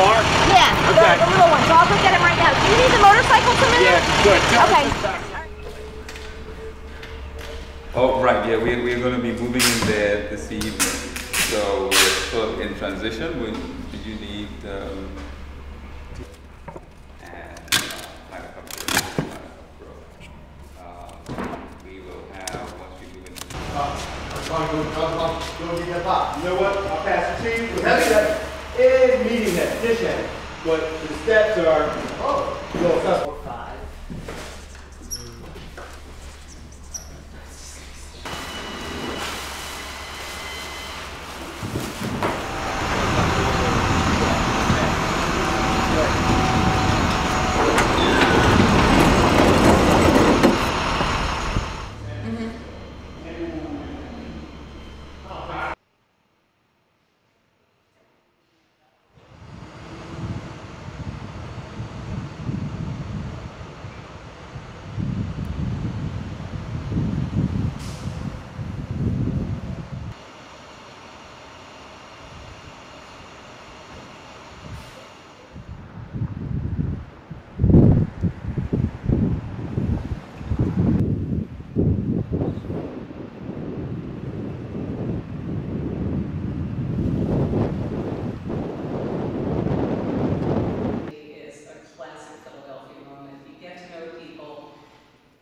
car? Yeah, okay. the little one. So I'll go get him right now. Do you need the motorcycle come in? Yeah, good. Okay. Oh, right, yeah, we're going to be moving in there this evening. So we're still in transition. Do you need we will have, once we move into Go get that pop. You know what? I'll pass it to you. With heavy head and medium head, dish head. But the steps are, a little tough. 5.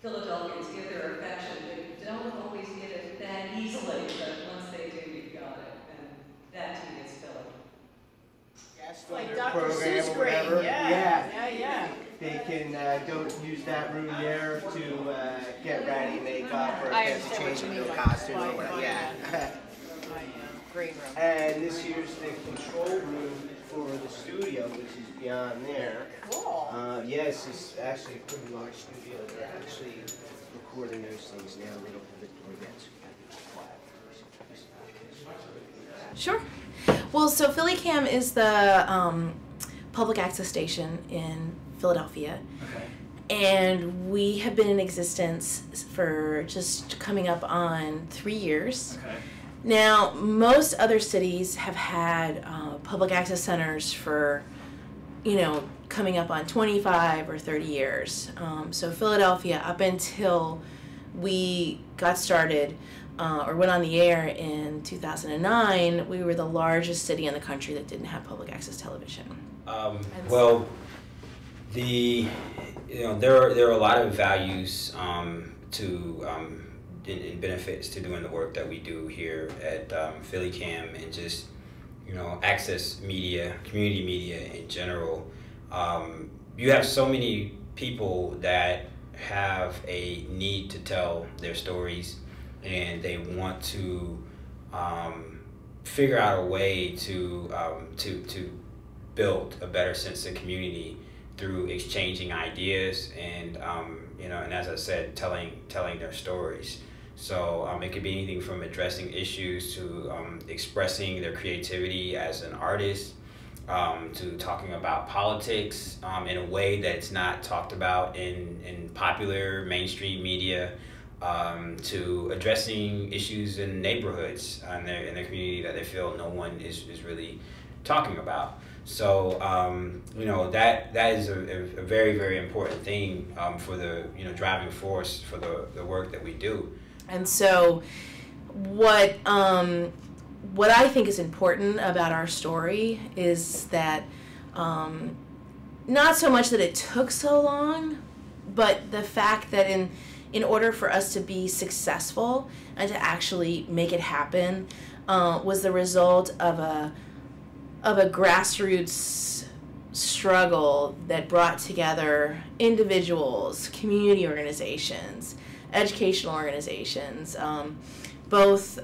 Philadelphians give their affection. They don't always get it that easily, but once they do, you've got it. And that to me is Philly. It's like Dr. Seuss grade, yeah. They can go use that room there to get ready, makeup, or if there's a change in their costume or whatever. Yeah. Green room. And this here's the control room for the studio, which is beyond there. Cool. Yeah, it's just actually a pretty large studio. They're actually recording those things now. They don't have the door yet, so you gotta be quiet. Sure. Well, so PhillyCAM is the public access station in Philadelphia. Okay. And we have been in existence for just coming up on 3 years. Okay. Now, most other cities have had public access centers for, coming up on 25 or 30 years. So Philadelphia, up until we got started or went on the air in 2009, we were the largest city in the country that didn't have public access television. Well, there are a lot of values and benefits to doing the work that we do here at PhillyCAM, and just access media, community media in general. You have so many people that have a need to tell their stories, and they want to figure out a way to build a better sense of community through exchanging ideas and and as I said, telling their stories. So it could be anything from addressing issues to expressing their creativity as an artist, to talking about politics in a way that's not talked about in popular mainstream media, to addressing issues in neighborhoods in their community that they feel no one is really talking about. So that is a very, very important thing for the driving force for the work that we do. And so what I think is important about our story is that not so much that it took so long, but the fact that in order for us to be successful and to actually make it happen was the result of a grassroots struggle that brought together individuals, community organizations, educational organizations, both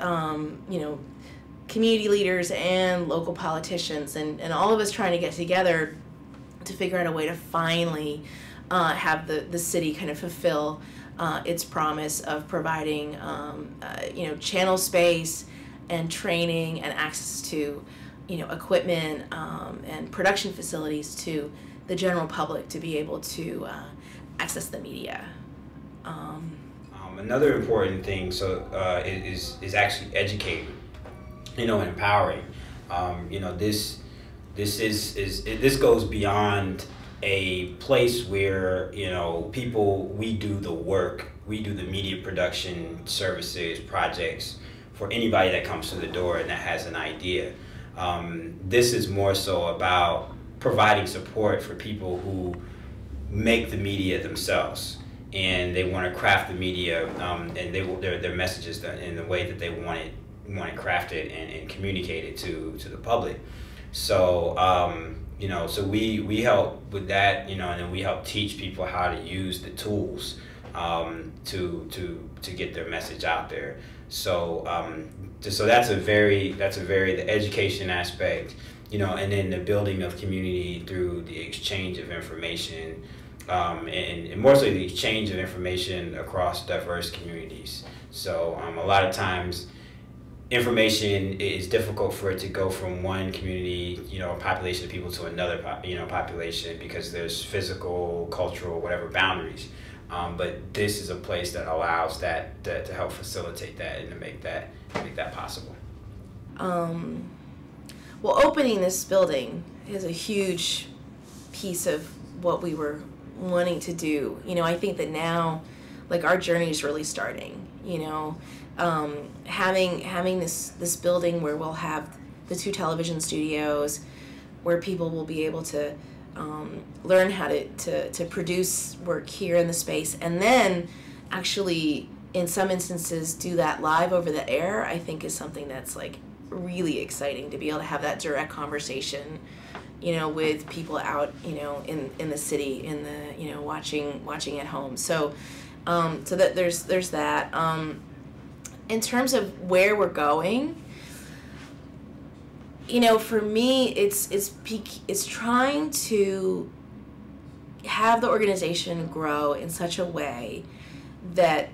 community leaders and local politicians, and all of us trying to get together to figure out a way to finally have the city kind of fulfill its promise of providing channel space and training and access to equipment and production facilities to the general public to be able to access the media. Another important thing is actually educating, and empowering. This this goes beyond a place where, you know, we do the work, we do the media production services, projects for anybody that comes through the door and that has an idea. This is more so about providing support for people who make the media themselves, and they want to craft the media and their messages in the way that they want it crafted and communicated to the public. So you know, so we help with that, you know, and then we help teach people how to use the tools to get their message out there. So so that's a very the education aspect, you know, and then the building of community through the exchange of information, and more so the exchange of information across diverse communities. So a lot of times information is difficult for it to go from one community, you know, a population of people to another population, because there's physical, cultural, whatever boundaries. But this is a place that allows that to help facilitate that and to make that possible. Well, opening this building is a huge piece of what we were wanting to do. You know, I think that now, like, our journey is really starting. You know, having this building where we'll have the 2 television studios, where people will be able to learn how to produce work here in the space, and then actually in some instances do that live over the air, I think is something that's like really exciting, to be able to have that direct conversation, you know, with people out, you know, in the city, in the, you know, watching at home. So so that there's that. In terms of where we're going, you know, for me, it's trying to have the organization grow in such a way that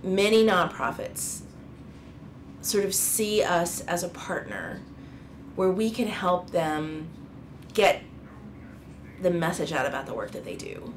many nonprofits sort of see us as a partner, where we can help them get the message out about the work that they do.